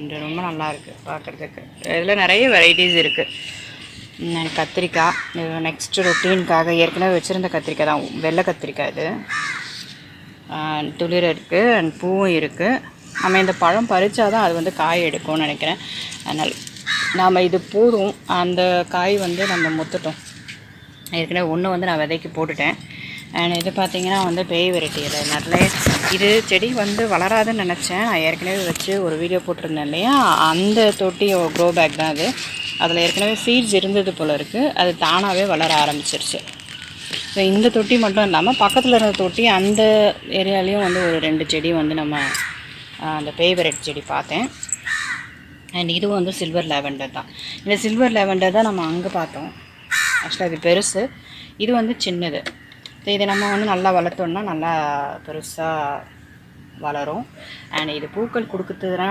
And ரொம்ப நல்லாயிருக்கு பார்க்குறதுக்கு. இதில் நிறைய வெரைட்டிஸ் இருக்குது. கத்திரிக்காய் இது நெக்ஸ்ட்டு ரொட்டீனுக்காக ஏற்கனவே வச்சுருந்த கத்திரிக்காய் தான், வெள்ளை கத்திரிக்காய் இது. துளிர் இருக்குது அண்ட் பூவும் இருக்குது. நம்ம இந்த பழம் பறித்தா தான் அது காய் எடுக்கும்னு நினைக்கிறேன். அதனால் நாம் இது போதும், அந்த காய் நம்ம முத்துட்டோம். ஏற்கனவே ஒன்று நான் விதைக்கு போட்டுட்டேன். அண்ட் இது பார்த்திங்கன்னா பேய் வெரைட்டி. இது நிறைய இது செடி வளராதுன்னு நினச்சேன். நான் ஏற்கனவே வச்சு ஒரு வீடியோ போட்டிருந்தேன் இல்லையா, அந்த தொட்டி க்ரோ பேக் தான் அது. அதில் ஏற்கனவே சீட்ஸ் இருந்தது போல் இருக்குது. அது தானாகவே வளர ஆரம்பிச்சிருச்சு. ஸோ இந்த தொட்டி மட்டும் இல்லாமல் பக்கத்தில் இருந்த தொட்டி அந்த ஏரியாலேயும் ஒரு 2 செடி நம்ம அந்த பேய் வெரைட்டி செடி பார்த்தேன். அண்ட் இதுவும் சில்வர் லாவெண்டர் தான். இந்த சில்வர் லாவெண்டர் தான் நம்ம அங்கே பார்த்தோம். ஆக்சுவலாக இது பெருசு, இது சின்னது. ஸோ இதை நம்ம நல்லா வளர்த்தோன்னா நல்லா பெருசாக வளரும். அண்ட் இது பூக்கள் கொடுக்குறதுனா